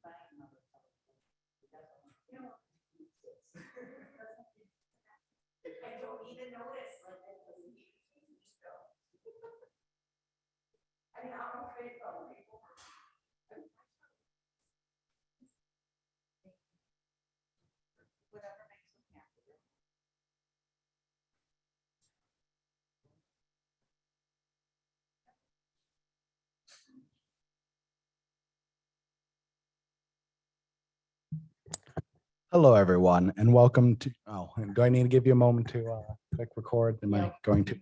I don't even notice, like, it doesn't even go. I mean, I'm afraid of people. Whatever makes them happy. Hello, everyone, and welcome to, do I need to give you a moment to click record? Am I going to?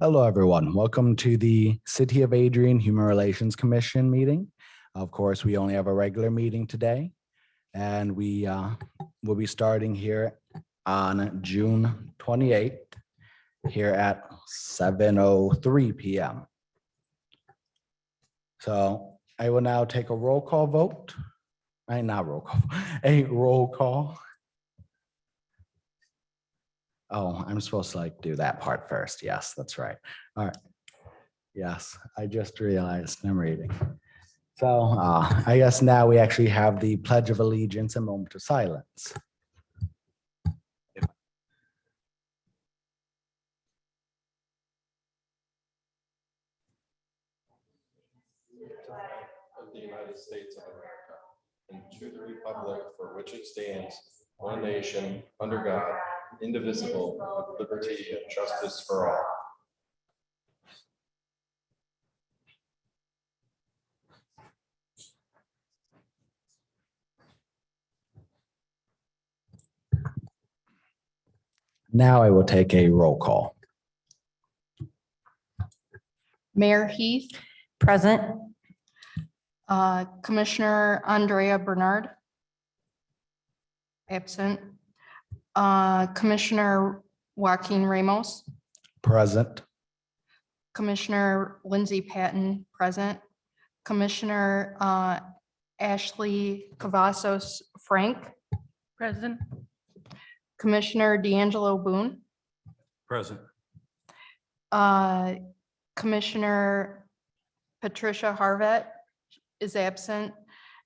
Hello, everyone. Welcome to the City of Adrian Human Relations Commission meeting. Of course, we only have a regular meeting today, and we will be starting here on June 28th, here at 7:03 p.m. So I will now take a roll call vote. Not roll call, a roll call. Oh, I'm supposed to like do that part first. Yes, that's right. All right. Yes, I just realized I'm reading. So I guess now we actually have the Pledge of Allegiance and moment of silence. Of the United States of America, and to the republic for which it stands, one nation, under God, indivisible, with liberty and justice for all. Now I will take a roll call. Mayor Heath, Present. Commissioner Andrea Bernard. Absent. Commissioner Joaquin Ramos, Present. Commissioner Lindsay Patton, present. Commissioner Ashley Cavazos Frank. Present. Commissioner D'Angelo Boone. Present. Commissioner Patricia Harvet is absent,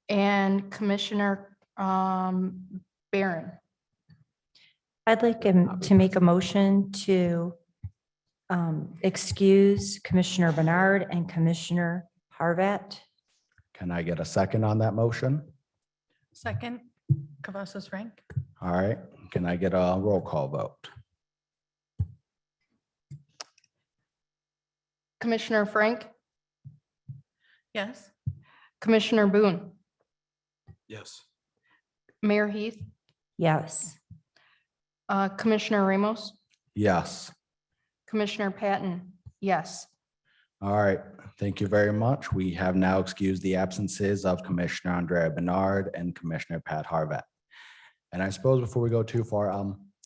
and Commissioner Barron. I'd like him to make a motion to excuse Commissioner Bernard and Commissioner Harvat. Can I get a second on that motion? Second, Cavazos Frank. All right. Can I get a roll call vote? Commissioner Frank, Yes. Commissioner Boone, Yes. Mayor Heath, Yes. Commissioner Ramos, Yes. Commissioner Patton, yes. All right. Thank you very much. We have now excused the absences of Commissioner Andrea Bernard and Commissioner Pat Harvat. And I suppose before we go too far,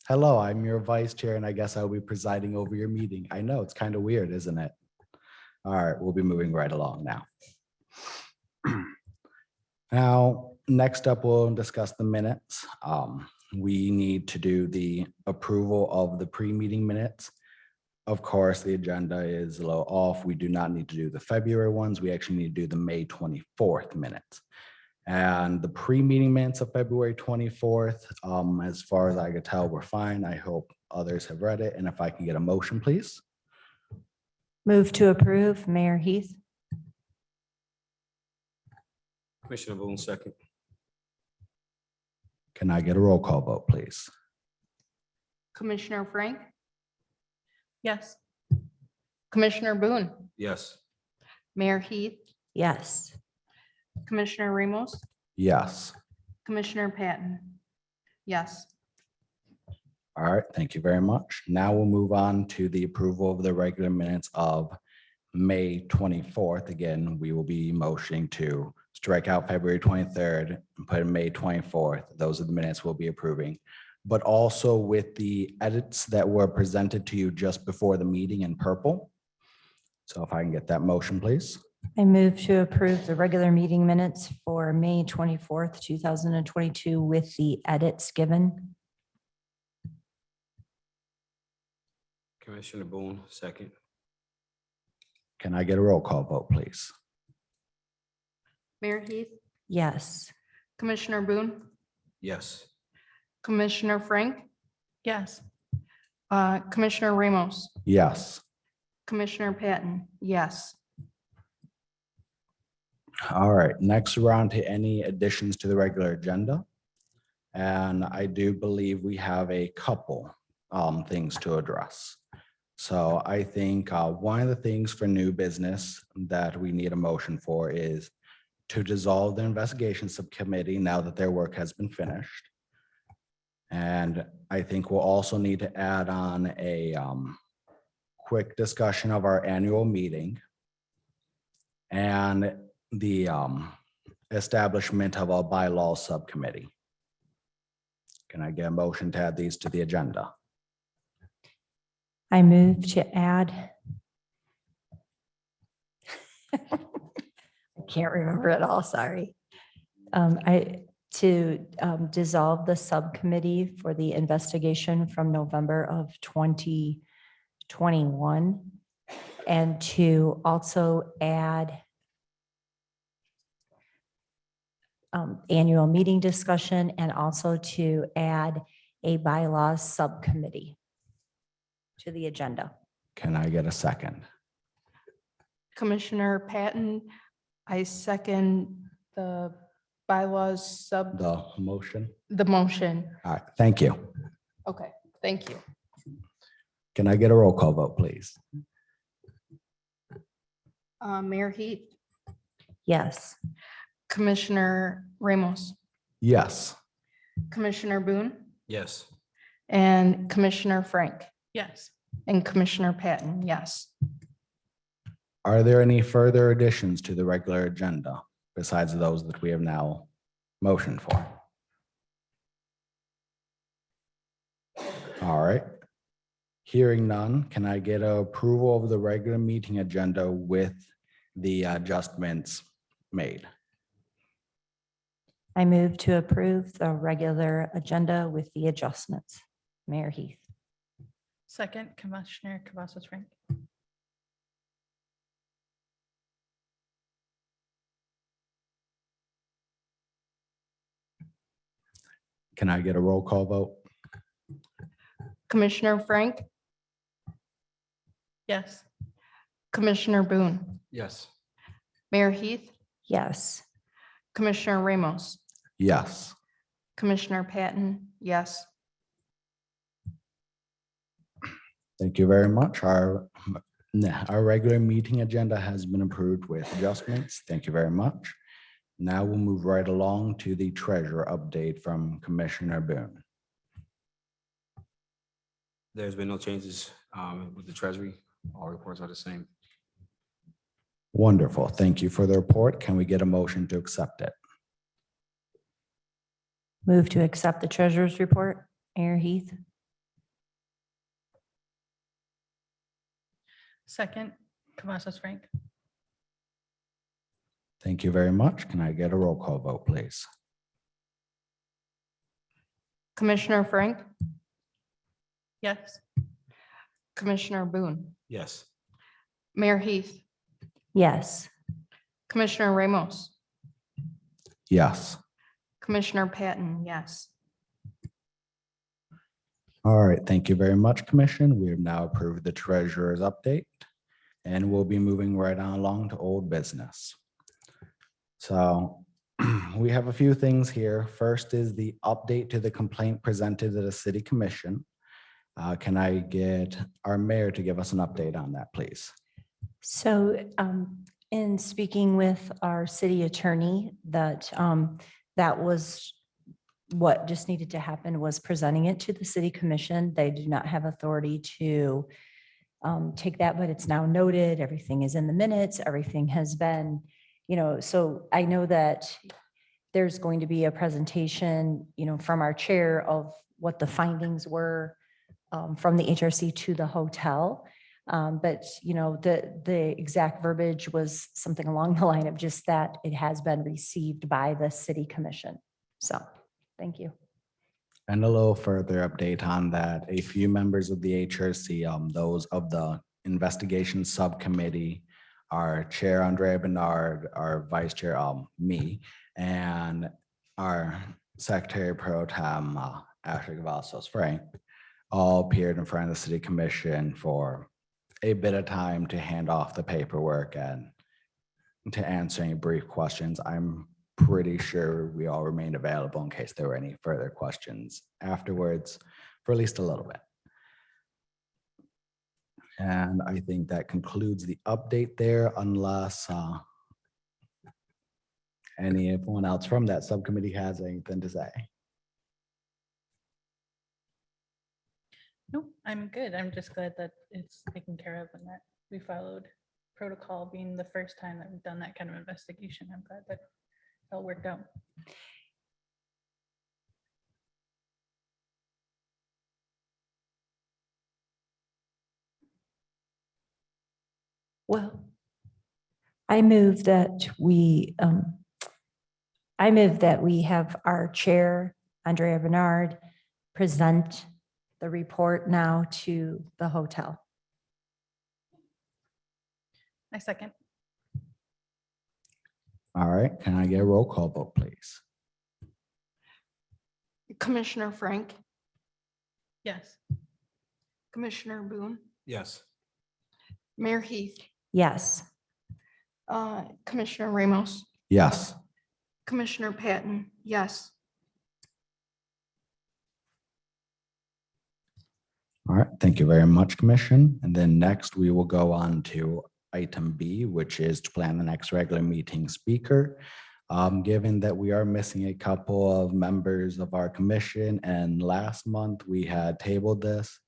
hello, I'm your vice chair, and I guess I'll be presiding over your meeting. I know it's kind of weird, isn't it? All right, we'll be moving right along now. Now, next up, we'll discuss the minutes. We need to do the approval of the pre-meeting minutes. Of course, the agenda is a little off. We do not need to do the February ones. We actually need to do the May 24th minutes. And the pre-meeting minutes of February 24th, as far as I could tell, were fine. I hope others have read it. And if I can get a motion, please. Move to approve, Mayor Heath. Commissioner Boone, second. Can I get a roll call vote, please? Commissioner Frank, Yes. Commissioner Boone, Yes. Mayor Heath, Yes. Commissioner Ramos, Yes. Commissioner Patton, yes. All right, thank you very much. Now we'll move on to the approval of the regular minutes of May 24th. Again, we will be motioning to strike out February 23rd and put in May 24th. Those are the minutes we'll be approving. but also with the edits that were presented to you just before the meeting in purple. So if I can get that motion, please. I move to approve the regular meeting minutes for May 24th, 2022 with the edits given. Commissioner Boone, second. Can I get a roll call vote, please? Mayor Heath, Yes. Commissioner Boone, Yes. Commissioner Frank, Yes. Commissioner Ramos, Yes. Commissioner Patton, yes. All right, next we're on to any additions to the regular agenda. And I do believe we have a couple things to address. So I think one of the things for new business that we need a motion for is to dissolve the investigation subcommittee now that their work has been finished. And I think we'll also need to add on a quick discussion of our annual meeting and the establishment of a bylaw subcommittee. Can I get a motion to add these to the agenda? I move to add. I can't remember it all, sorry. To dissolve the subcommittee for the investigation from November of 2021 and to also add annual meeting discussion and also to add a bylaws subcommittee to the agenda. Can I get a second? Commissioner Patton, I second the bylaws The motion? the motion. All right, thank you. Okay, thank you. Can I get a roll call vote, please? Mayor Heath, Yes. Commissioner Ramos, Yes. Commissioner Boone, Yes. and Commissioner Frank, Yes. and Commissioner Patton, yes. Are there any further additions to the regular agenda besides those that we have now motioned for? All right. Hearing none, can I get approval of the regular meeting agenda with the adjustments made? I move to approve the regular agenda with the adjustments. Mayor Heath. Second, Commissioner Cavazos Frank. Can I get a roll call vote? Commissioner Frank, Yes. Commissioner Boone, Yes. Mayor Heath, Yes. Commissioner Ramos, Yes. Commissioner Patton, yes. Thank you very much. Our regular meeting agenda has been approved with adjustments. Thank you very much. Now we'll move right along to the treasurer update from Commissioner Boone. There's been no changes with the Treasury. All reports are the same. Wonderful. Thank you for the report. Can we get a motion to accept it? Move to accept the treasurer's report. Mayor Heath. Second, Cavazos Frank. Thank you very much. Can I get a roll call vote, please? Commissioner Frank, Yes. Commissioner Boone, Yes. Mayor Heath, Yes. Commissioner Ramos, Yes. Commissioner Patton, yes. All right. Thank you very much, Commission. We have now approved the treasurer's update and we'll be moving right on along to old business. So we have a few things here. First is the update to the complaint presented to the City Commission. Can I get our mayor to give us an update on that, please? So in speaking with our city attorney, that was what just needed to happen, was presenting it to the City Commission. They do not have authority to take that, but it's now noted. Everything is in the minutes. Everything has been, so I know that there's going to be a presentation, from our chair of what the findings were from the HRC to the hotel. But, you know, the exact verbiage was something along the line of just that it has been received by the city commission. So, thank you. And a little further update on that, a few members of the HRC, those of the investigation subcommittee, our chair Andrea Bernard, our vice chair, me, and our secretary pro tem, Ashley Cavazos Frank, all appeared in front of the city commission for a bit of time to hand off the paperwork and to answer any brief questions. I'm pretty sure we all remained available in case there were any further questions afterwards for at least a little bit. And I think that concludes the update there unless anyone else from that subcommittee has anything to say. Nope, I'm good. I'm just glad that it's taken care of and that we followed protocol, being the first time that we've done that kind of investigation. I'm glad that it all worked out. Well, I move that we have our chair, Andrea Bernard, present the report now to the hotel. I second. All right, can I get a roll call vote, please? Commissioner Frank, Yes. Commissioner Boone, Yes. Mayor Heath, Yes. Commissioner Ramos, Yes. Commissioner Patton, yes. All right, thank you very much, Commission. And then next we will go on to item B, which is to plan the next regular meeting speaker. Given that we are missing a couple of members of our commission and last month we had tabled this,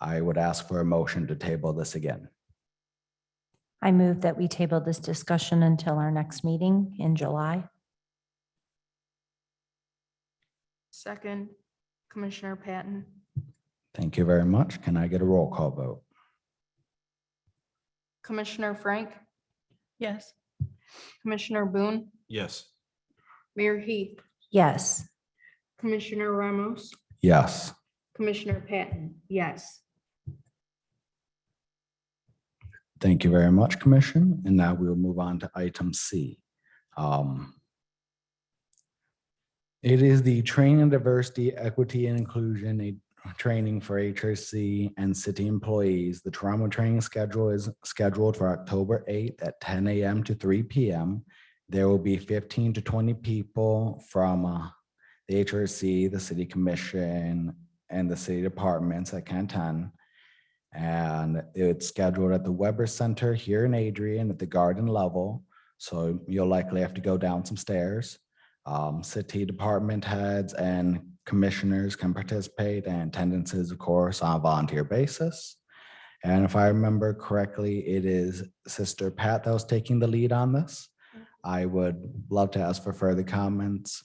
I would ask for a motion to table this again. I move that we table this discussion until our next meeting in July. Second, Commissioner Patton, Thank you very much. Can I get a roll call vote? Commissioner Frank, Yes. Commissioner Boone, Yes. Mayor Heath, Yes. Commissioner Ramos, Yes. Commissioner Patton, yes. Thank you very much, Commission. And now we will move on to item C. It is the Training, Diversity, Equity, and Inclusion, a training for HRC and city employees. The trauma training schedule is scheduled for October 8th at 10 a.m. to 3 p.m. There will be 15 to 20 people from the HRC, the city commission, and the city departments at Canton. And it's scheduled at the Weber Center here in Adrian at the garden level. So you'll likely have to go down some stairs. City department heads and commissioners can participate, and attendance is, of course, on a volunteer basis. And if I remember correctly, it is Sister Pat that was taking the lead on this. I would love to ask for further comments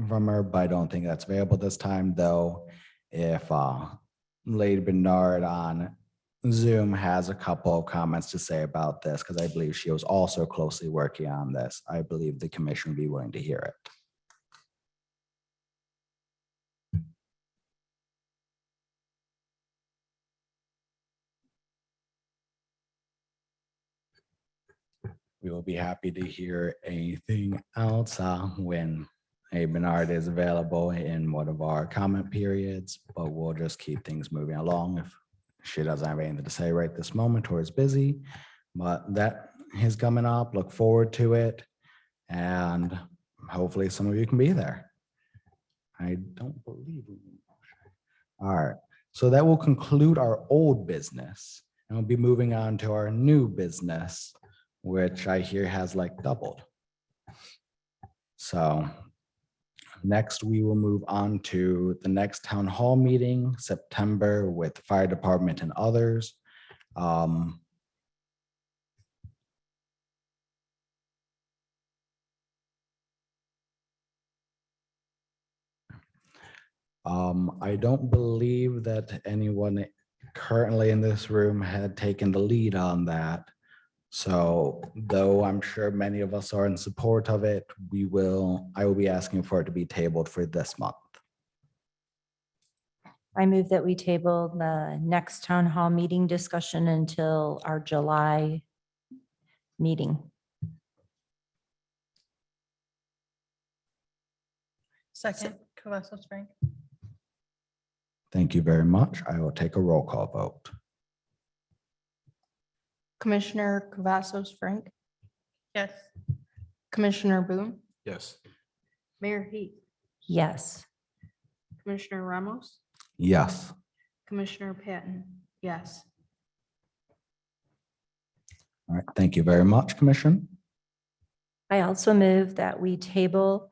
from her, but I don't think that's available this time, though. If Lady Bernard on Zoom has a couple of comments to say about this, because I believe she was also closely working on this, I believe the commission would be willing to hear it. We will be happy to hear anything else when A. Bernard is available in one of our comment periods, but we'll just keep things moving along if she doesn't have anything to say right this moment or is busy. But that is coming up. Look forward to it. And hopefully some of you can be there. I don't believe. All right. So that will conclude our old business. And we'll be moving on to our new business, which I hear has like doubled. So next, we will move on to the next town hall meeting, September, with the fire department and others. I don't believe that anyone currently in this room had taken the lead on that. So though I'm sure many of us are in support of it, I will be asking for it to be tabled for this month. I move that we table the next town hall meeting discussion until our July meeting. Second, Cavazos Frank. Thank you very much. I will take a roll call vote. Commissioner Cavazos Frank, Yes. Commissioner Boone, Yes. Mayor Heath, Yes. Commissioner Ramos, Yes. Commissioner Patton, yes. All right. Thank you very much, Commission. I also move that we table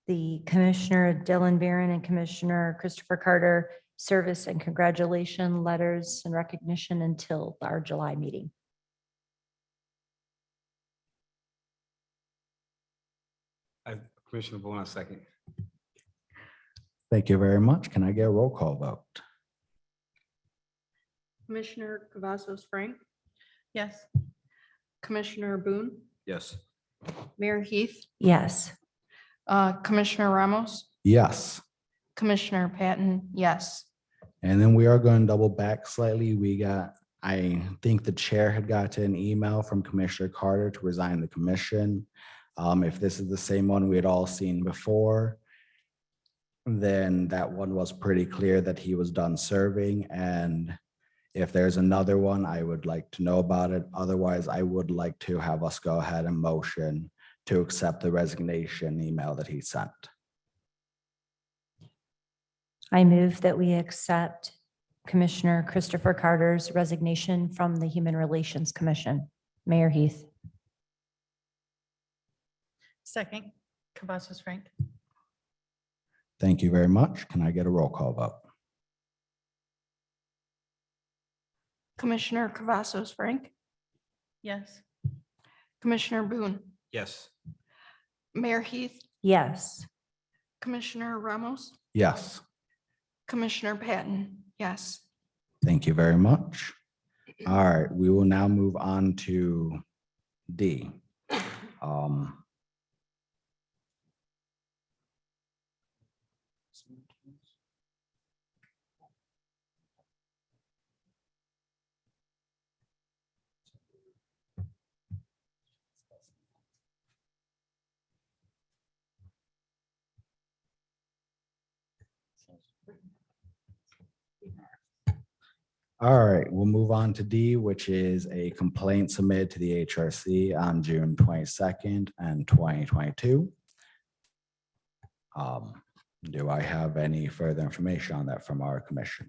the Commissioner Dylan Barron and Commissioner Christopher Carter service and congratulation letters and recognition until our July meeting. Commissioner Boone, second. Thank you very much. Can I get a roll call vote? Commissioner Cavazos Frank, Yes. Commissioner Boone, Yes. Mayor Heath, Yes. Commissioner Ramos, Yes. Commissioner Patton, yes. And then we are going to double back slightly. I think the chair had got an email from Commissioner Carter to resign the commission. If this is the same one we had all seen before, then that one was pretty clear that he was done serving. And if there's another one, I would like to know about it. Otherwise, I would like to have us go ahead and motion to accept the resignation email that he sent. I move that we accept Commissioner Christopher Carter's resignation from the Human Relations Commission. Mayor Heath. Second, Cavazos Frank. Thank you very much. Can I get a roll call vote? Commissioner Cavazos Frank, Yes. Commissioner Boone, Yes. Mayor Heath, Yes. Commissioner Ramos, Yes. Commissioner Patton, yes. Thank you very much. All right, we will now move on to D. All right, we'll move on to D, which is a complaint submitted to the HRC on June 22nd and 2022. Do I have any further information on that from our commission?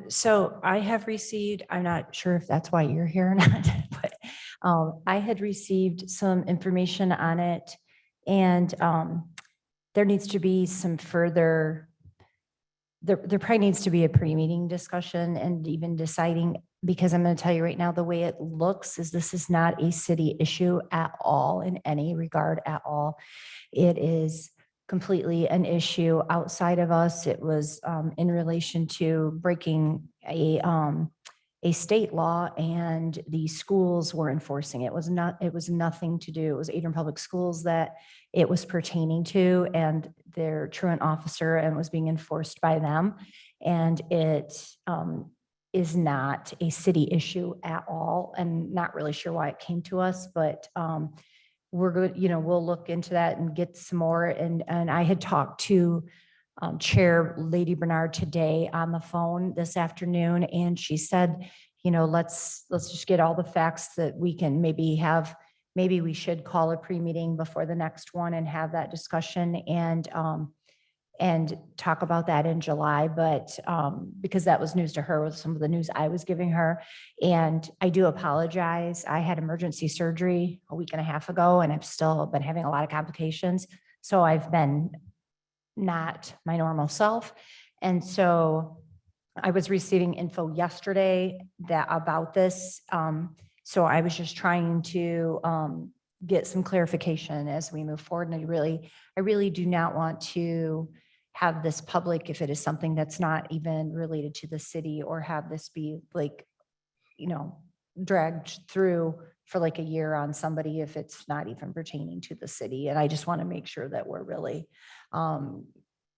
So I have received, I'm not sure if that's why you're here or not, but I had received some information on it. And there needs to be some further, there probably needs to be a pre-meeting discussion and even deciding, because I'm going to tell you right now, the way it looks is this is not a city issue at all in any regard at all. It is completely an issue outside of us. It was in relation to breaking a state law, and the schools were enforcing it. It was nothing to do. It was Adrian Public Schools that it was pertaining to, and their truant officer, and was being enforced by them. And it is not a city issue at all, and not really sure why it came to us, but we're good, we'll look into that and get some more. And I had talked to Chair Lady Bernard today on the phone this afternoon, and she said, let's just get all the facts that we can maybe we should call a pre-meeting before the next one and have that discussion and talk about that in July. But because that was news to her with some of the news I was giving her. And I do apologize. I had emergency surgery a week and a half ago, and I've still been having a lot of complications. So I've been not my normal self. And so I was receiving info yesterday about this. So I was just trying to get some clarification as we move forward. And I really do not want to have this public, if it is something that's not even related to the city, or have this be like, dragged through for like a year on somebody if it's not even pertaining to the city. And I just want to make sure that we're really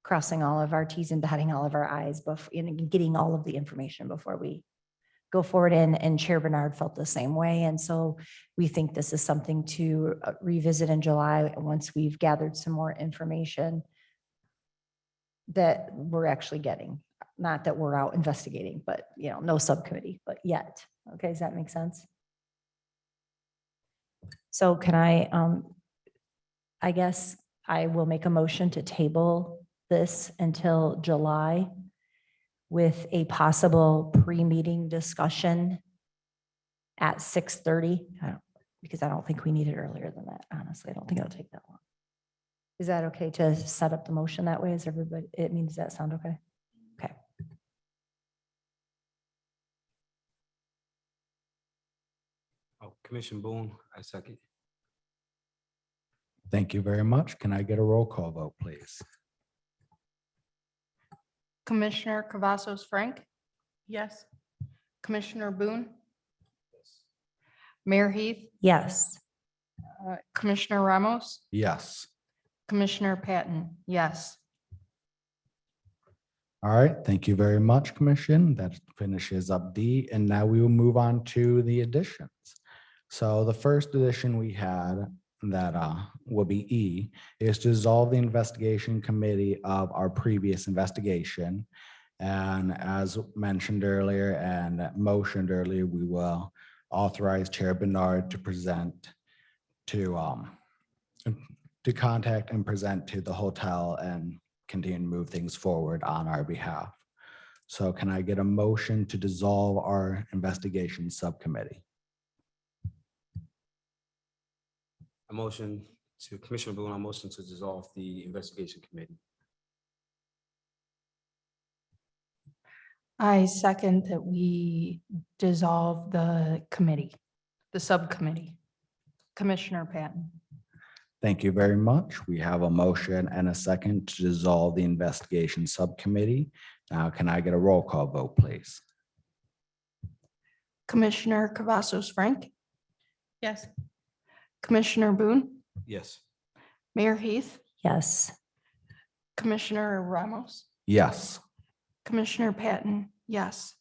crossing all of our Ts and dotting all of our Is before, and getting all of the information before we go forward. And Chair Bernard felt the same way. And so we think this is something to revisit in July, once we've gathered some more information that we're actually getting. Not that we're out investigating, but no subcommittee, but yet. Okay, does that make sense? So can I guess I will make a motion to table this until July with a possible pre-meeting discussion at 6:30. Because I don't think we need it earlier than that. Honestly, I don't think it'll take that long. Is that okay to set up the motion that way? Is everybody, does that sound okay? Okay. Oh, Commissioner Boone, I second. Thank you very much. Can I get a roll call vote, please? Commissioner Cavazos Frank, Yes. Commissioner Boone, Mayor Heath, Yes. Commissioner Ramos, Yes. Commissioner Patton, yes. All right, thank you very much, Commission. That finishes up D, and now we will move on to the additions. So the first addition we had that will be E is to dissolve the investigation committee of our previous investigation. And as mentioned earlier and motioned earlier, we will authorize Chair Bernard to present to contact and present to the hotel and continue to move things forward on our behalf. So can I get a motion to dissolve our investigation subcommittee? A motion to Commissioner Boone, a motion to dissolve the investigation committee. I second that we dissolve the committee, the subcommittee. Commissioner Patton. Thank you very much. We have a motion and a second to dissolve the investigation subcommittee. Now, can I get a roll call vote, please? Commissioner Cavazos Frank, Yes. Commissioner Boone, Yes. Mayor Heath, Yes. Commissioner Ramos, Yes. Commissioner Patton, yes.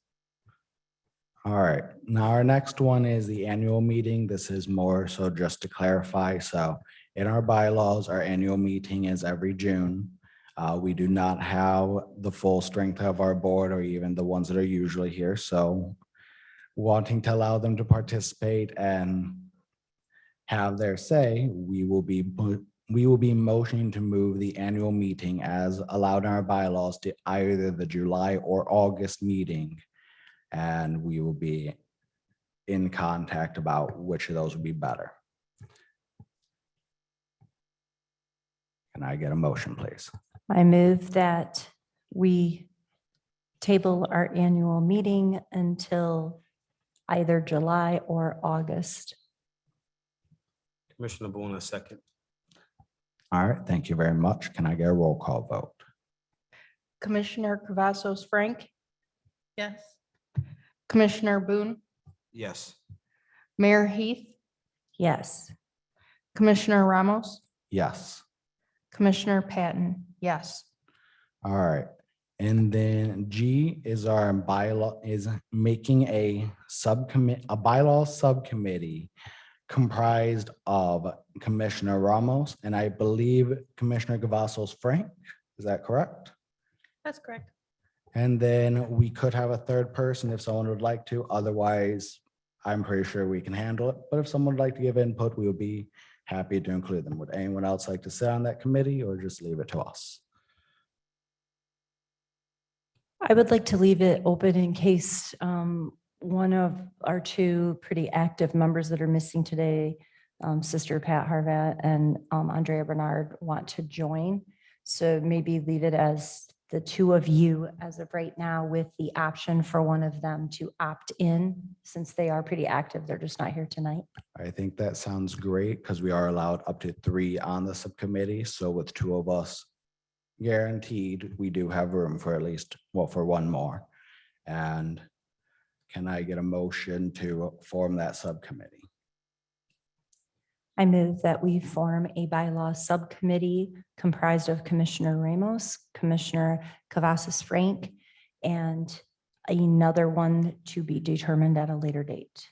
All right, now our next one is the annual meeting. This is more so just to clarify. So in our bylaws, our annual meeting is every June. We do not have the full strength of our board or even the ones that are usually here. So wanting to allow them to participate and have their say, we will be motioning to move the annual meeting as allowed in our bylaws to either the July or August meeting. And we will be in contact about which of those would be better. Can I get a motion, please? I move that we table our annual meeting until either July or August. Commissioner Boone, a second. All right, thank you very much. Can I get a roll call vote? Commissioner Cavazos Frank, Yes. Commissioner Boone, Yes. Mayor Heath, Yes. Commissioner Ramos, Yes. Commissioner Patton, yes. All right. And then G is our bylaw, is making a bylaw subcommittee comprised of Commissioner Ramos and I believe Commissioner Cavazos Frank. Is that correct? That's correct. And then we could have a third person if someone would like to. Otherwise, I'm pretty sure we can handle it. But if someone would like to give input, we would be happy to include them. Would anyone else like to sit on that committee or just leave it to us? I would like to leave it open in case one of our two pretty active members that are missing today, Sister Pat Harvat and Andrea Bernard, want to join. So maybe leave it as the two of you as of right now, with the option for one of them to opt in, since they are pretty active. They're just not here tonight. I think that sounds great because we are allowed up to 3 on the subcommittee. So with 2 of us guaranteed, we do have room for at least, well, for one more. And can I get a motion to form that subcommittee? I move that we form a bylaw subcommittee comprised of Commissioner Ramos, Commissioner Cavazos Frank, and another one to be determined at a later date.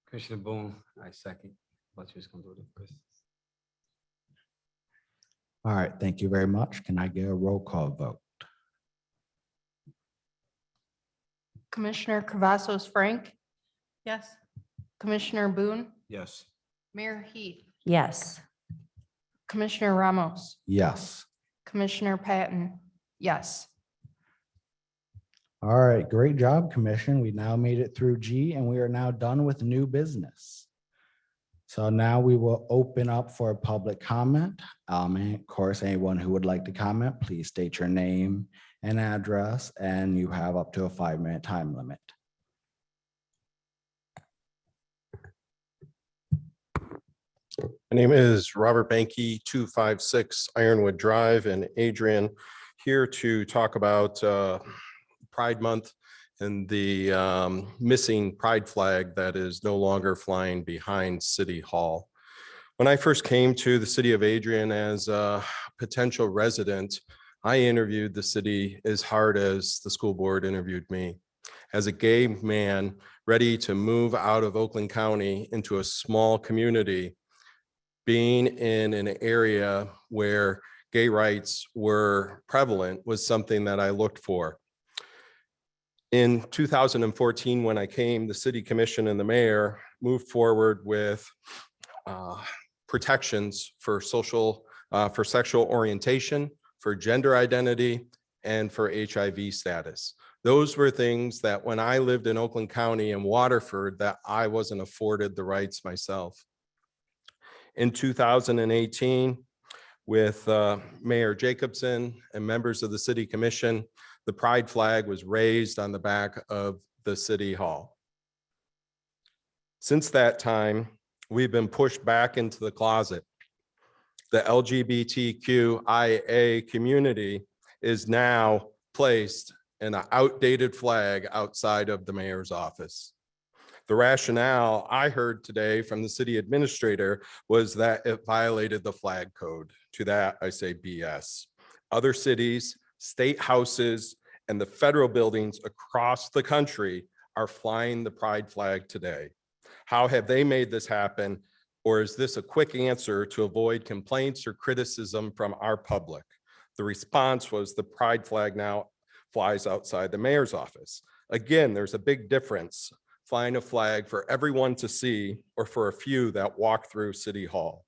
Commissioner Boone, I second. Let's just come to it first. All right, thank you very much. Can I get a roll call vote? Commissioner Cavazos Frank, Yes. Commissioner Boone, Yes. Mayor Heath, Yes. Commissioner Ramos, Yes. Commissioner Patton, yes. All right, great job, Commission. We now made it through G and we are now done with new business. So now we will open up for public comment. And of course, anyone who would like to comment, please state your name and address, and you have up to a 5-minute time limit. My name is Robert Banky, 256 Ironwood Drive, and Adrian, here to talk about Pride Month and the missing pride flag that is no longer flying behind City Hall. When I first came to the city of Adrian as a potential resident, I interviewed the city as hard as the school board interviewed me. As a gay man ready to move out of Oakland County into a small community, being in an area where gay rights were prevalent was something that I looked for. In 2014, when I came, the city commission and the mayor moved forward with protections for for sexual orientation, for gender identity, and for HIV status. Those were things that when I lived in Oakland County and Waterford, that I wasn't afforded the rights myself. In 2018, with Mayor Jacobson and members of the city commission, the pride flag was raised on the back of the city hall. Since that time, we've been pushed back into the closet. The LGBTQIA community is now placed in an outdated flag outside of the mayor's office. The rationale I heard today from the city administrator was that it violated the flag code. To that, I say BS. Other cities, state houses, and the federal buildings across the country are flying the pride flag today. How have they made this happen? Or is this a quick answer to avoid complaints or criticism from our public? The response was the pride flag now flies outside the mayor's office. Again, there's a big difference flying a flag for everyone to see or for a few that walk through City Hall.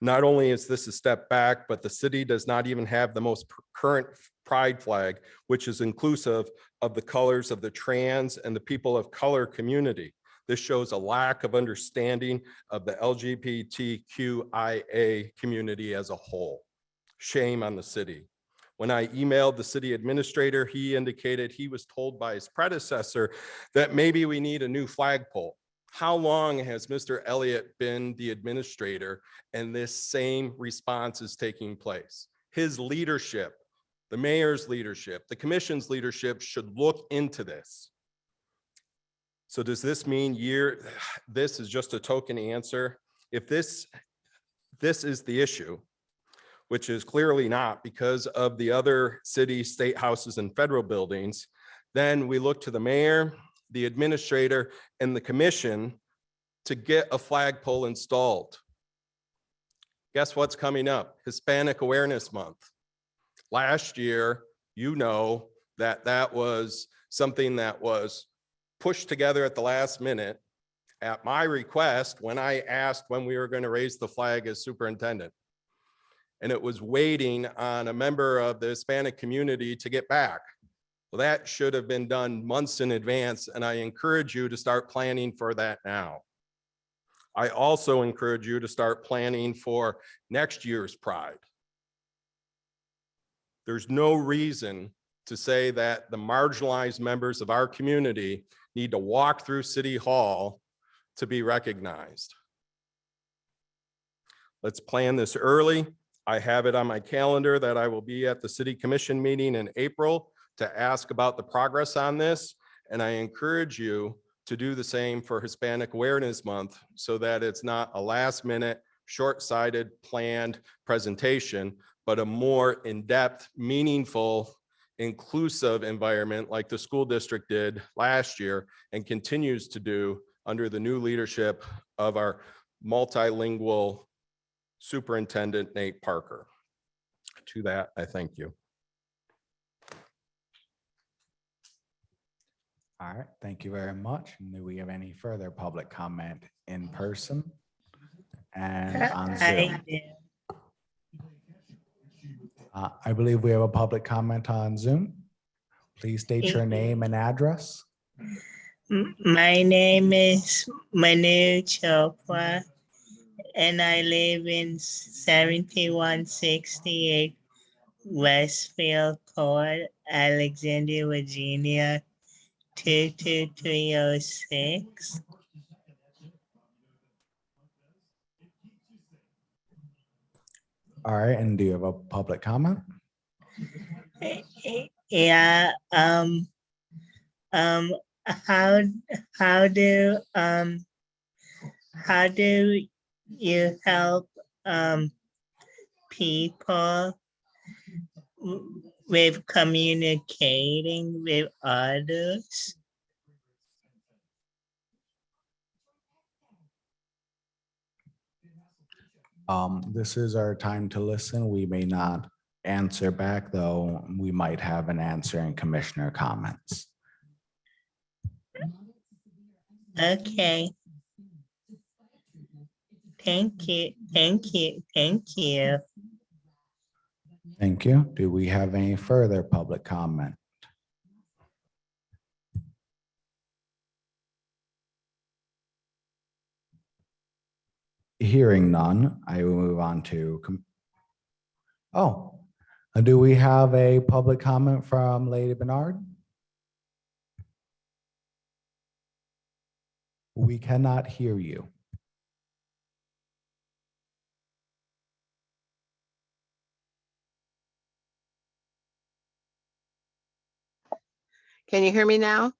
Not only is this a step back, but the city does not even have the most current pride flag, which is inclusive of the colors of the trans and the people of color community. This shows a lack of understanding of the LGBTQIA community as a whole. Shame on the city. When I emailed the city administrator, he indicated he was told by his predecessor that maybe we need a new flagpole. How long has Mr. Elliott been the administrator and this same response is taking place? His leadership, the mayor's leadership, the commission's leadership should look into this. So does this mean this is just a token answer? If this is the issue, which is clearly not because of the other city, state houses, and federal buildings, then we look to the mayor, the administrator, and the commission to get a flagpole installed. Guess what's coming up? Hispanic Awareness Month. Last year, you know that was something that was pushed together at the last minute at my request when I asked when we were going to raise the flag as superintendent. And it was waiting on a member of the Hispanic community to get back. Well, that should have been done months in advance, and I encourage you to start planning for that now. I also encourage you to start planning for next year's Pride. There's no reason to say that the marginalized members of our community need to walk through City Hall to be recognized. Let's plan this early. I have it on my calendar that I will be at the city commission meeting in April to ask about the progress on this. And I encourage you to do the same for Hispanic Awareness Month so that it's not a last minute, short-sighted, planned presentation, but a more in-depth, meaningful, inclusive environment like the school district did last year and continues to do under the new leadership of our multilingual Superintendent Nate Parker. To that, I thank you. All right, thank you very much. And do we have any further public comment in person and on Zoom? I believe we have a public comment on Zoom. Please state your name and address. My name is Manu Chopra, and I live in 7168 Westfield Court, Alexandria, Virginia, 22306. All right, and do you have a public comment? Yeah, how do you help people with communicating with others? This is our time to listen. We may not answer back, though we might have an answer in commissioner comments. Okay. Thank you. Thank you. Do we have any further public comment? Hearing none, I will move on to. Do we have a public comment from Lady Bernard? We cannot hear you. Can you hear me now?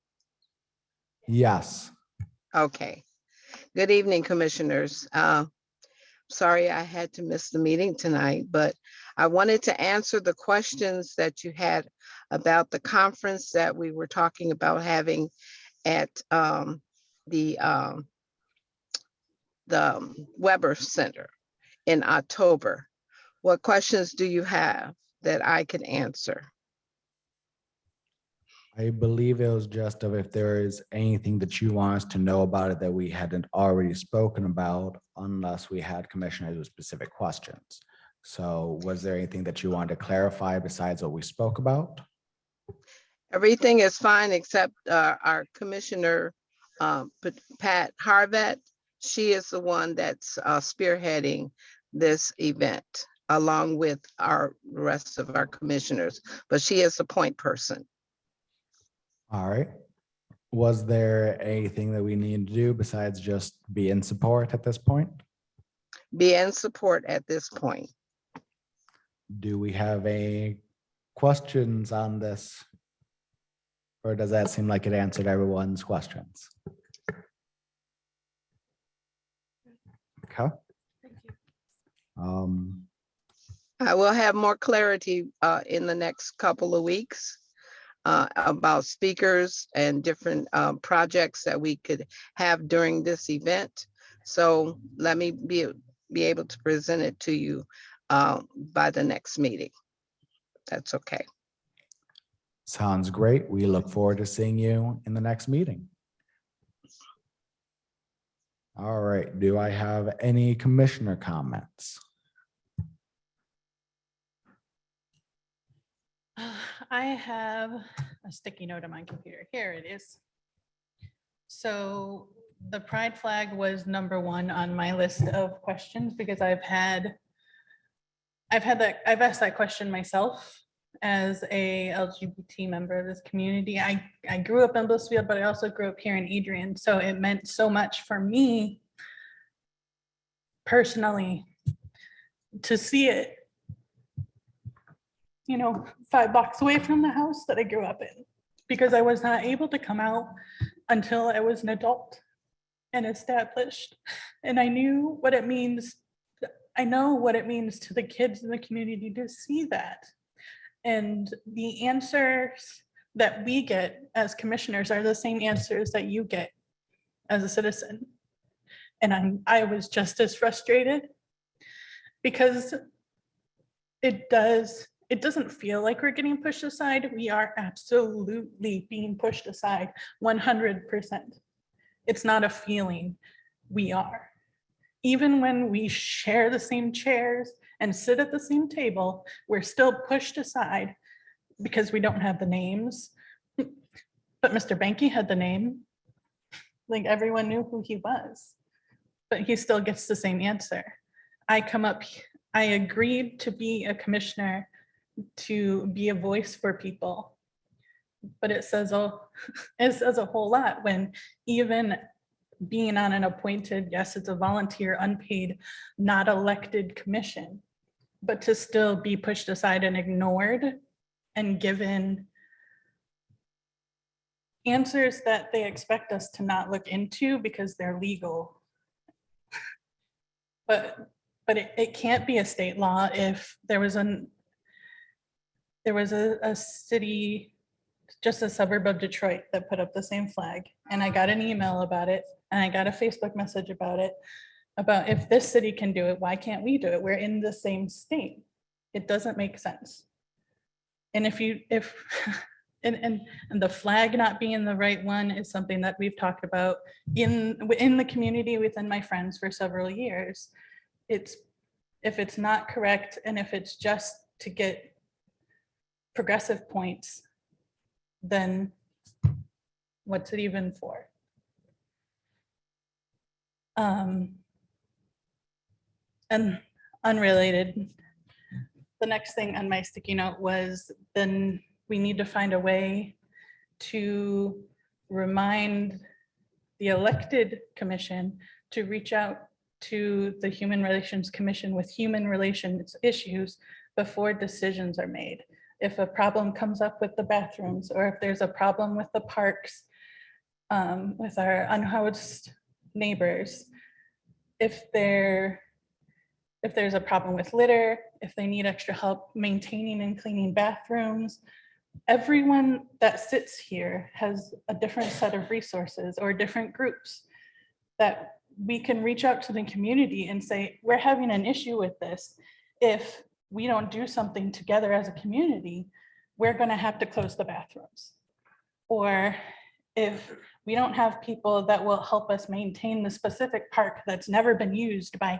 Yes. Okay. Good evening, commissioners. Sorry I had to miss the meeting tonight, but I wanted to answer the questions that you had about the conference that we were talking about having at the Weber Center in October. What questions do you have that I can answer? I believe it was just of if there is anything that you want us to know about it that we hadn't already spoken about, unless we had commissioners with specific questions. So was there anything that you wanted to clarify besides what we spoke about? Everything is fine except our commissioner, Pat Harvet. She is the one that's spearheading this event along with the rest of our commissioners, but she is the point person. All right. Was there anything that we need to do besides just be in support at this point? Be in support at this point. Do we have any questions on this? Or does that seem like it answered everyone's questions? Okay. I will have more clarity in the next couple of weeks about speakers and different projects that we could have during this event. So let me be able to present it to you by the next meeting. That's okay. Sounds great. We look forward to seeing you in the next meeting. All right. Do I have any commissioner comments? I have a sticky note on my computer. Here it is. So the pride flag was #1 on my list of questions because I've asked that question myself as a LGBT member of this community. I grew up in Blissfield, but I also grew up here in Adrian. So it meant so much for me personally to see it, 5 blocks away from the house that I grew up in, because I was not able to come out until I was an adult and established. And I knew what it means. I know what it means to the kids in the community to see that. And the answers that we get as commissioners are the same answers that you get as a citizen. And I was just as frustrated because it doesn't feel like we're getting pushed aside. We are absolutely being pushed aside 100%. It's not a feeling, we are. Even when we share the same chairs and sit at the same table, we're still pushed aside because we don't have the names. But Mr. Banky had the name. Like everyone knew who he was, but he still gets the same answer. I agreed to be a commissioner to be a voice for people. But it says a whole lot when even being on an appointed, yes, it's a volunteer, unpaid, not elected commission, but to still be pushed aside and ignored and given answers that they expect us to not look into because they're legal. But it can't be a state law if there was a city, just a suburb of Detroit, that put up the same flag. And I got an email about it, and I got a Facebook message about it, about if this city can do it, why can't we do it? We're in the same state. It doesn't make sense. And and the flag not being the right one is something that we've talked about in the community within my friends for several years. If it's not correct, and if it's just to get progressive points, then what's it even for? And unrelated, the next thing on my sticky note was then we need to find a way to remind the elected commission to reach out to the Human Relations Commission with human relations issues before decisions are made. If a problem comes up with the bathrooms, or if there's a problem with the parks, with our unhoused neighbors, if there's a problem with litter, if they need extra help maintaining and cleaning bathrooms, everyone that sits here has a different set of resources or different groups that we can reach out to the community and say, we're having an issue with this. If we don't do something together as a community, we're going to have to close the bathrooms. Or if we don't have people that will help us maintain the specific park that's never been used by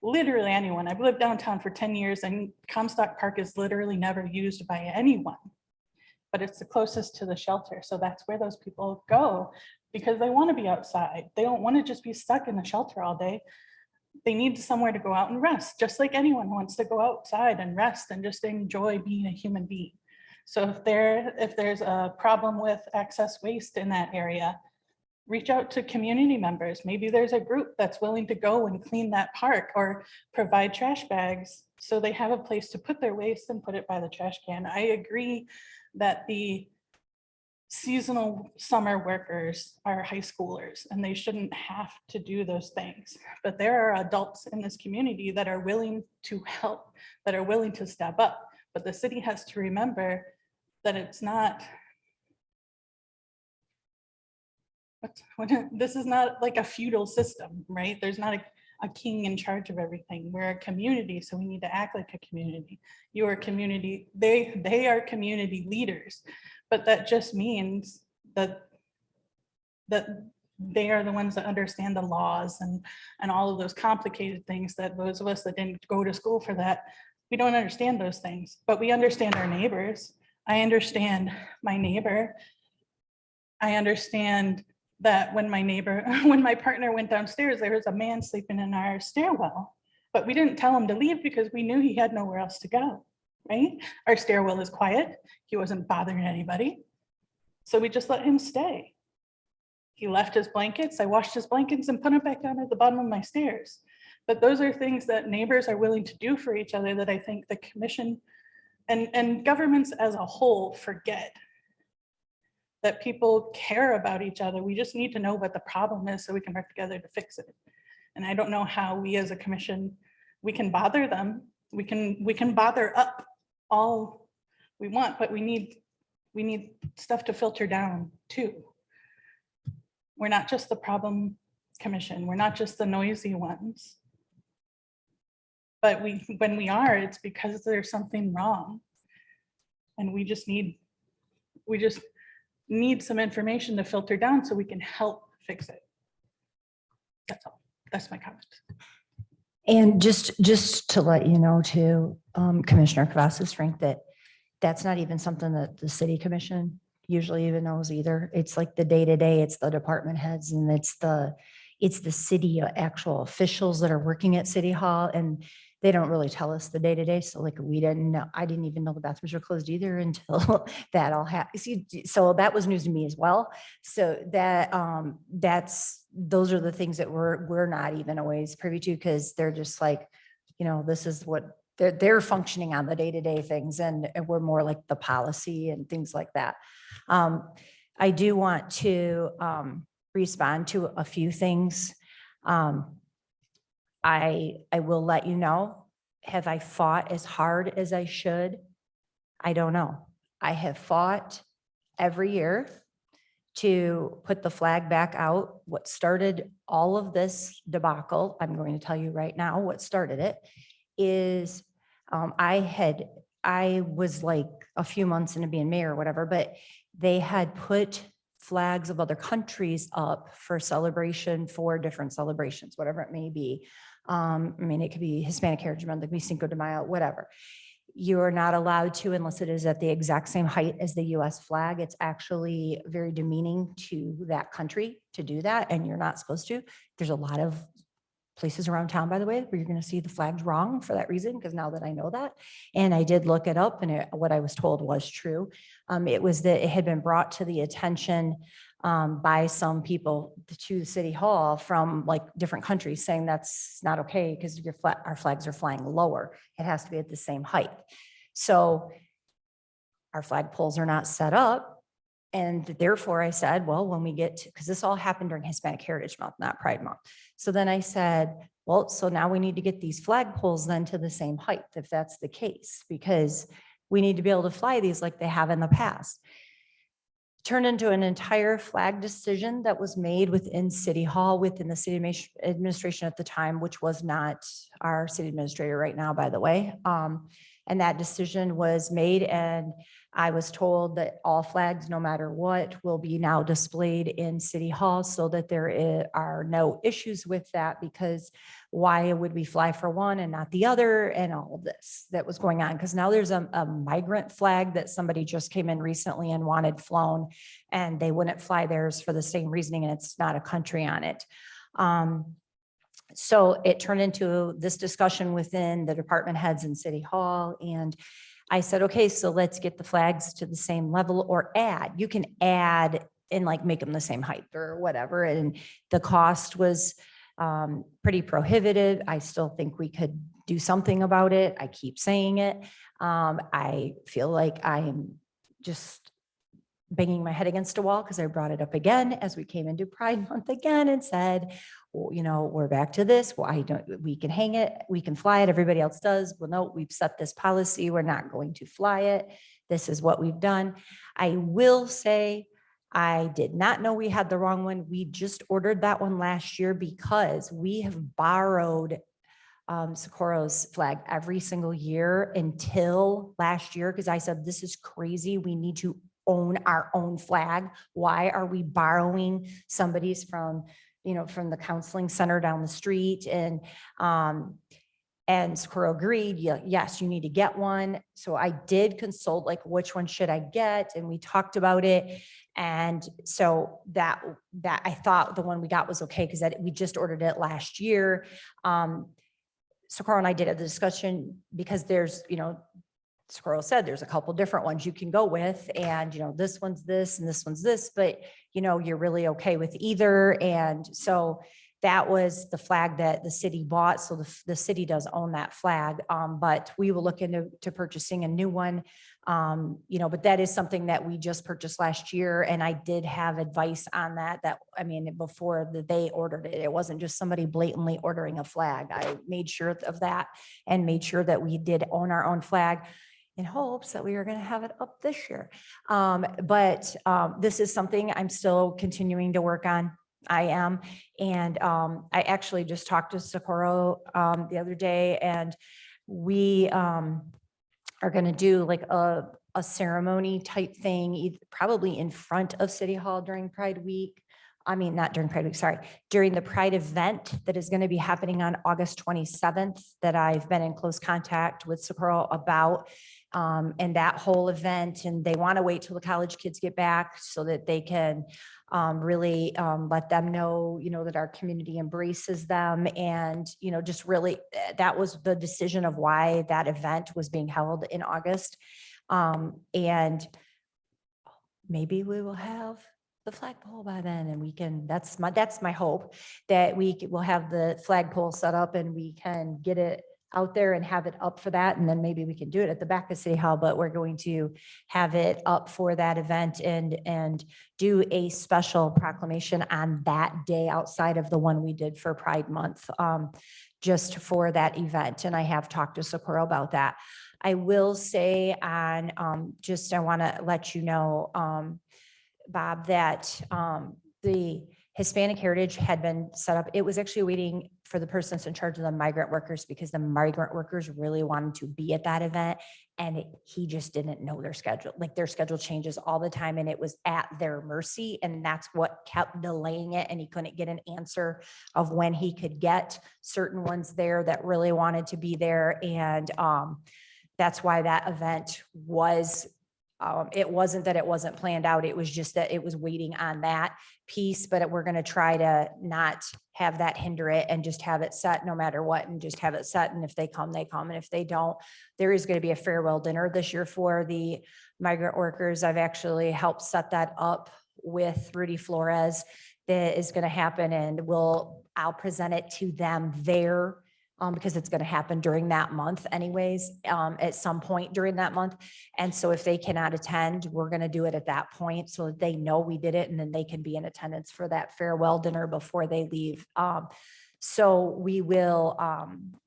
literally anyone. I've lived downtown for 10 years and Comstock Park is literally never used by anyone, but it's the closest to the shelter. So that's where those people go because they want to be outside. They don't want to just be stuck in the shelter all day. They need somewhere to go out and rest, just like anyone wants to go outside and rest and just enjoy being a human being. So if there's a problem with excess waste in that area, reach out to community members. Maybe there's a group that's willing to go and clean that park or provide trash bags so they have a place to put their waste and put it by the trash can. I agree that the seasonal summer workers are high schoolers and they shouldn't have to do those things. But there are adults in this community that are willing to help, that are willing to step up. But the city has to remember that it's not, this is not like a feudal system, right? There's not a king in charge of everything. We're a community, so we need to act like a community. You are community, they are community leaders, but that just means that they are the ones that understand the laws and all of those complicated things that those of us that didn't go to school for that, we don't understand those things, but we understand our neighbors. I understand my neighbor. I understand that when my partner went downstairs, there was a man sleeping in our stairwell, but we didn't tell him to leave because we knew he had nowhere else to go, right? Our stairwell is quiet. He wasn't bothering anybody. So we just let him stay. He left his blankets. I washed his blankets and put him back down at the bottom of my stairs. But those are things that neighbors are willing to do for each other that I think the commission and governments as a whole forget. That people care about each other. We just need to know what the problem is so we can work together to fix it. And I don't know how we as a commission, we can bother them. We can bother up all we want, but we need stuff to filter down too. We're not just the problem commission. We're not just the noisy ones. But when we are, it's because there's something wrong. And we just need some information to filter down so we can help fix it. That's all. That's my comment. And just to let you know too, Commissioner Kavas's Frank, that's not even something that the city commission usually even knows either. It's like the day-to-day, it's the department heads and it's the city actual officials that are working at City Hall, and they don't really tell us the day-to-day. So like we didn't know, I didn't even know the bathrooms were closed either until that all happened. So that was news to me as well. So that those are the things that we're not even always privy to, because they're just like, this is what they're functioning on the day-to-day things, and we're more like the policy and things like that. I do want to respond to a few things. I will let you know, have I fought as hard as I should? I don't know. I have fought every year to put the flag back out. What started all of this debacle, I'm going to tell you right now, what started it is I was like a few months into being mayor or whatever, but they had put flags of other countries up for celebration, for different celebrations, whatever it may be. It could be Hispanic Heritage Month, it could be Cinco de Mayo, whatever. You are not allowed to unless it is at the exact same height as the US flag. It's actually very demeaning to that country to do that, and you're not supposed to. There's a lot of places around town, by the way, where you're going to see the flags wrong for that reason, because now that I know that, and I did look it up, and what I was told was true. It was that it had been brought to the attention by some people to City Hall from like different countries, saying that's not okay because our flags are flying lower. It has to be at the same height. So our flag poles are not set up. And therefore I said, well, when we get to, because this all happened during Hispanic Heritage Month, not Pride Month. So then I said, well, so now we need to get these flag poles then to the same height, if that's the case, because we need to be able to fly these like they have in the past. Turned into an entire flag decision that was made within City Hall, within the city administration at the time, which was not our city administrator right now, by the way. And that decision was made, and I was told that all flags, no matter what, will be now displayed in City Hall so that there are no issues with that, because why would we fly for one and not the other, and all of this that was going on? Because now there's a migrant flag that somebody just came in recently and wanted flown, and they wouldn't fly theirs for the same reasoning, and it's not a country on it. So it turned into this discussion within the department heads in City Hall. And I said, okay, so let's get the flags to the same level, or add. You can add and like make them the same height or whatever. And the cost was pretty prohibitive. I still think we could do something about it. I keep saying it. I feel like I'm just banging my head against a wall, because I brought it up again as we came into Pride Month again and said, well, we're back to this. Why don't we can hang it, we can fly it, everybody else does. Well, no, we've set this policy, we're not going to fly it. This is what we've done. I will say, I did not know we had the wrong one. We just ordered that one last year because we have borrowed Socorro's flag every single year until last year, because I said, this is crazy. We need to own our own flag. Why are we borrowing somebody's from the counseling center down the street? And Socorro agreed, yes, you need to get one. So I did consult, like, which one should I get? And we talked about it. And so that I thought the one we got was okay, because we just ordered it last year. Socorro and I did a discussion, because there's, Socorro said there's a couple different ones you can go with, and this one's this and this one's this, but you're really okay with either. And so that was the flag that the city bought. So the city does own that flag. But we will look into purchasing a new one. But that is something that we just purchased last year. And I did have advice on that, before they ordered it, it wasn't just somebody blatantly ordering a flag. I made sure of that and made sure that we did own our own flag in hopes that we were going to have it up this year. But this is something I'm still continuing to work on. I am. And I actually just talked to Socorro the other day, and we are going to do like a ceremony type thing, probably in front of City Hall during Pride Week. I mean, not during Pride Week, sorry, during the Pride event that is going to be happening on August 27th, that I've been in close contact with Socorro about. And that whole event, and they want to wait till the college kids get back so that they can really let them know, that our community embraces them. And, just really, that was the decision of why that event was being held in August. And maybe we will have the flagpole by then, and we can, that's my hope, that we will have the flagpole set up and we can get it out there and have it up for that. And then maybe we can do it at the back of City Hall, but we're going to have it up for that event and do a special proclamation on that day outside of the one we did for Pride Month, just for that event. And I have talked to Socorro about that. I will say on, I want to let you know, Bob, that the Hispanic Heritage had been set up. It was actually waiting for the person that's in charge of the migrant workers, because the migrant workers really wanted to be at that event. And he just didn't know their schedule. Like, their schedule changes all the time, and it was at their mercy. And that's what kept delaying it. And he couldn't get an answer of when he could get certain ones there that really wanted to be there. And that's why that event was, it wasn't that it wasn't planned out. It was just that it was waiting on that piece, but we're going to try to not have that hinder it and just have it set no matter what, and just have it set. And if they come, they come. And if they don't, there is going to be a farewell dinner this year for the migrant workers. I've actually helped set that up with Rudy Flores. That is going to happen, and I'll present it to them there. Because it's going to happen during that month anyways, at some point during that month. And so if they cannot attend, we're going to do it at that point so that they know we did it, and then they can be in attendance for that farewell dinner before they leave. So we will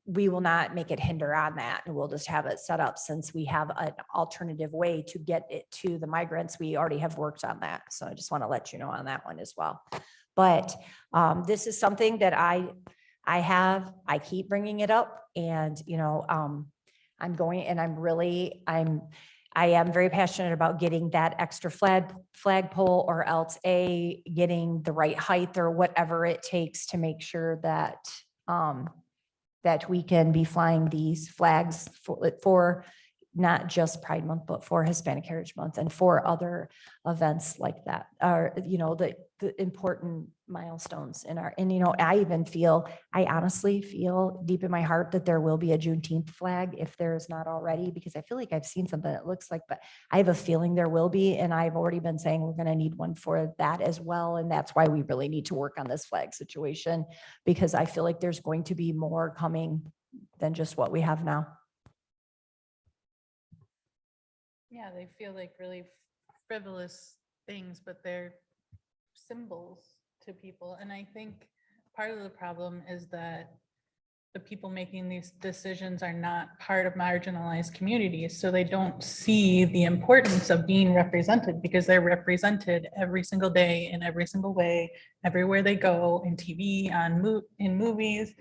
not make it hinder on that, and we'll just have it set up, since we have an alternative way to get it to the migrants. We already have worked on that. So I just want to let you know on that one as well. But this is something that I keep bringing it up, and, I'm going, and I am very passionate about getting that extra flagpole, or else getting the right height or whatever it takes to make sure that, that we can be flying these flags for not just Pride Month, but for Hispanic Heritage Month and for other events like that, or, the important milestones in our, and, I honestly feel deep in my heart that there will be a Juneteenth flag if there is not already, because I feel like I've seen something that looks like, but I have a feeling there will be. And I've already been saying we're going to need one for that as well. And that's why we really need to work on this flag situation, because I feel like there's going to be more coming than just what we have now. Yeah, they feel like really frivolous things, but they're symbols to people. And I think part of the problem is that the people making these decisions are not part of marginalized communities. So they don't see the importance of being represented, because they're represented every single day in every single way, everywhere they go, in TV, in movies.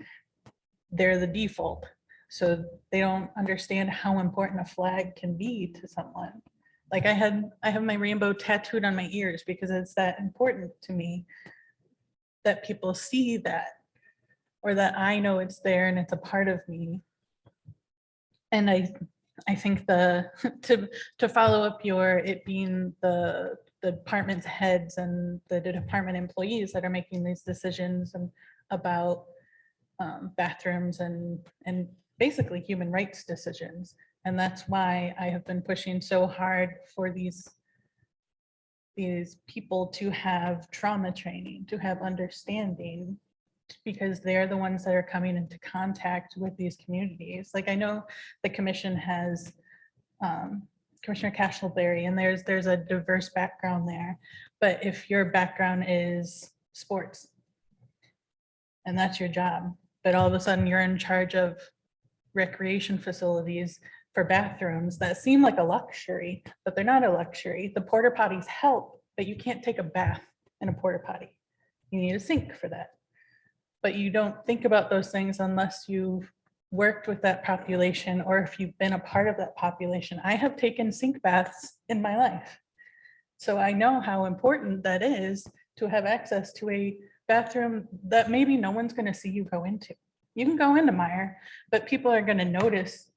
They're the default. So they don't understand how important a flag can be to someone. Like, I have my rainbow tattooed on my ears because it's that important to me that people see that, or that I know it's there and it's a part of me. And I think to follow up it being the department's heads and the department employees that are making these decisions and about bathrooms and basically human rights decisions. And that's why I have been pushing so hard for these people to have trauma training, to have understanding, because they're the ones that are coming into contact with these communities. Like I know the commission has Commissioner Cashel-Berry, and there's a diverse background there. But if your background is sports and that's your job, but all of a sudden you're in charge of recreation facilities for bathrooms that seem like a luxury, but they're not a luxury. The porta potties help, but you can't take a bath in a porta potty. You need a sink for that. But you don't think about those things unless you've worked with that population or if you've been a part of that population. I have taken sink baths in my life. So I know how important that is to have access to a bathroom that maybe no one's going to see you go into. You can go into Meyer, but people are going to notice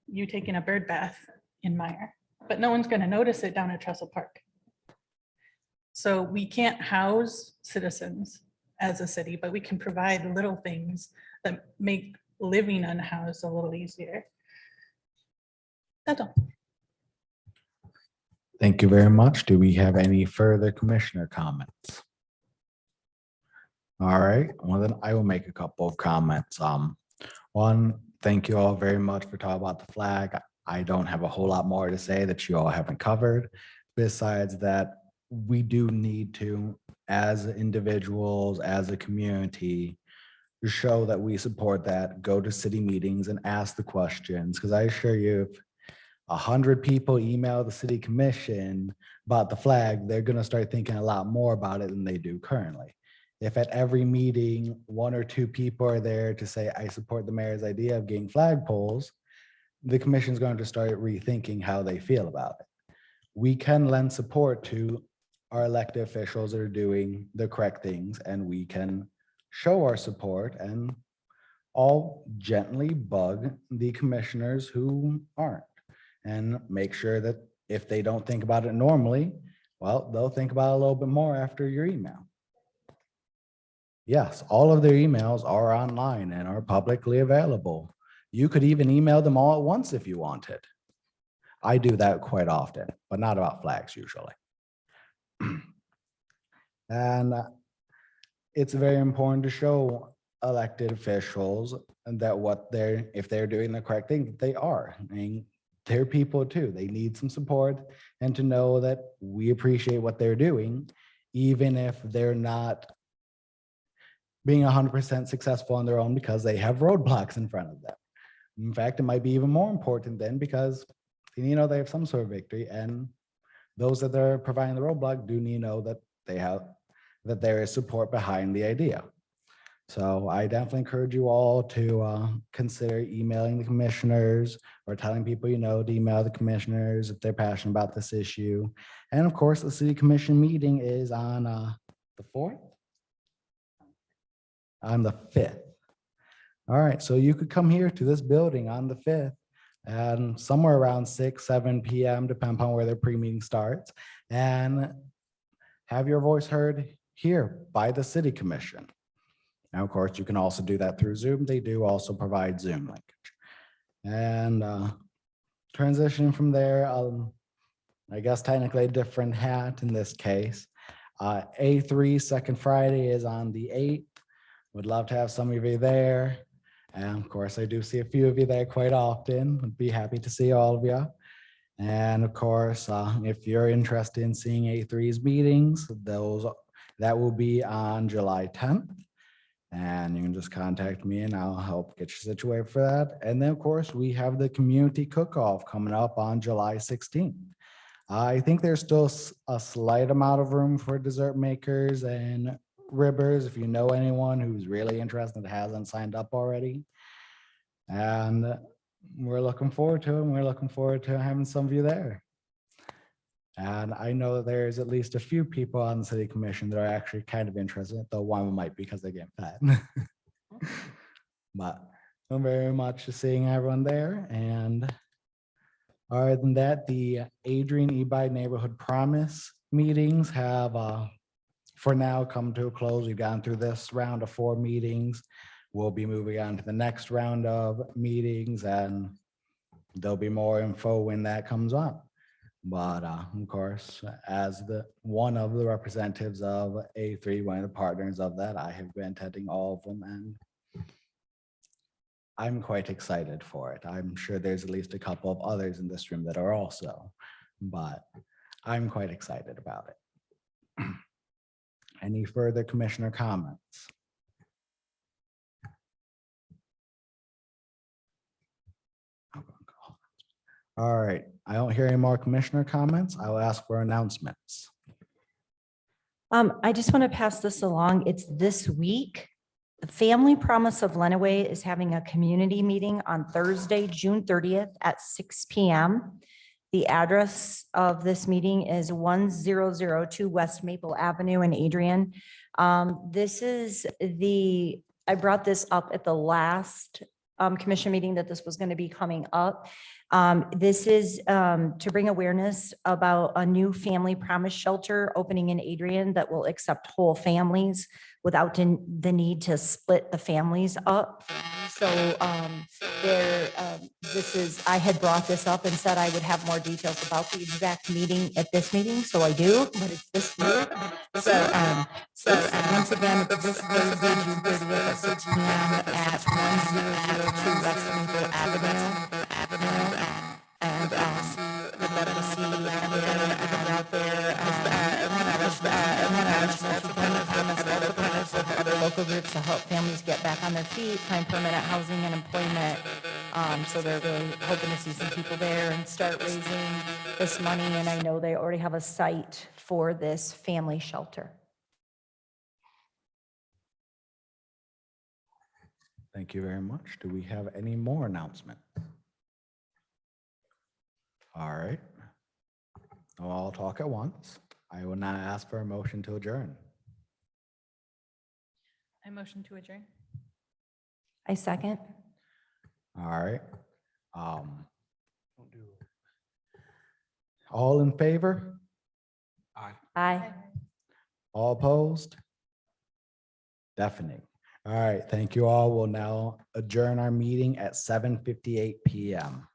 you taking a bird bath in Meyer, but no one's going to notice it down at Trestle Park. So we can't house citizens as a city, but we can provide little things that make living unhoused a little easier. That's all. Thank you very much. Do we have any further commissioner comments? All right, well then I will make a couple of comments. One, thank you all very much for talking about the flag. I don't have a whole lot more to say that you all haven't covered. Besides that, we do need to, as individuals, as a community, show that we support that, go to city meetings and ask the questions. Because I assure you, if 100 people email the city commission about the flag, they're going to start thinking a lot more about it than they do currently. If at every meeting, 1 or 2 people are there to say, I support the mayor's idea of getting flagpoles, the commission is going to start rethinking how they feel about it. We can lend support to our elected officials that are doing the correct things, and we can show our support and all gently bug the commissioners who aren't, and make sure that if they don't think about it normally, well, they'll think about it a little bit more after your email. Yes, all of their emails are online and are publicly available. You could even email them all at once if you wanted. I do that quite often, but not about flags usually. And it's very important to show elected officials that if they're doing the correct thing, that they are. I mean, they're people too. They need some support, and to know that we appreciate what they're doing, even if they're not being 100% successful on their own because they have roadblocks in front of them. In fact, it might be even more important then because they have some sort of victory, and those that are providing the roadblock do need to know that there is support behind the idea. So I definitely encourage you all to consider emailing the commissioners or telling people to email the commissioners if they're passionate about this issue. And of course, the city commission meeting is on the 4th? On the 5th. All right, so you could come here to this building on the 5th and somewhere around 6, 7 p.m., depending upon where their pre-meeting starts, and have your voice heard here by the city commission. Now, of course, you can also do that through Zoom. They do also provide Zoom linkage. And transitioning from there, I guess technically a different hat in this case. A3 second Friday is on the 8th. Would love to have some of you there. And of course, I do see a few of you there quite often. Would be happy to see all of you. And of course, if you're interested in seeing A3's meetings, that will be on July 10th. And you can just contact me and I'll help get you situated for that. And then of course, we have the community cook-off coming up on July 16th. I think there's still a slight amount of room for dessert makers and ribbers if you know anyone who's really interested and hasn't signed up already. And we're looking forward to it. And we're looking forward to having some of you there. And I know that there's at least a few people on the city commission that are actually kind of interested, though one might be because they get fat. But I'm very much seeing everyone there. And other than that, the Adrian E-Bike Neighborhood Promise meetings have for now come to a close. We've gone through this round of 4 meetings. We'll be moving on to the next round of meetings, and there'll be more info when that comes up. But of course, as one of the representatives of A3, one of the partners of that, I have been attending all of them, and I'm quite excited for it. I'm sure there's at least a couple of others in this room that are also, but I'm quite excited about it. Any further commissioner comments? All right, I don't hear any more commissioner comments. I will ask for announcements. I just want to pass this along. It's this week. The Family Promise of Lenawee is having a community meeting on Thursday, June 30th at 6 p.m. The address of this meeting is 1002 West Maple Avenue in Adrian. This is I brought this up at the last commission meeting that this was going to be coming up. This is to bring awareness about a new family promise shelter opening in Adrian that will accept whole families without the need to split the families up. So I had brought this up and said I would have more details about the exact meeting at this meeting, so I do, but it's this week. So once again, it's this Thursday, June 30th at 6 p.m. at 1002 West Maple Avenue. And we'd love to see everybody out there. Other local groups to help families get back on their feet, find permanent housing and employment. So they're really hoping to see some people there and start raising this money. And I know they already have a site for this family shelter. Thank you very much. Do we have any more announcements? All right. I'll all talk at once. I will now ask for a motion to adjourn. I motion to adjourn. I second. All right. All in favor? Aye. All opposed? Deafening. All right, thank you all. We'll now adjourn our meeting at 7:58 p.m.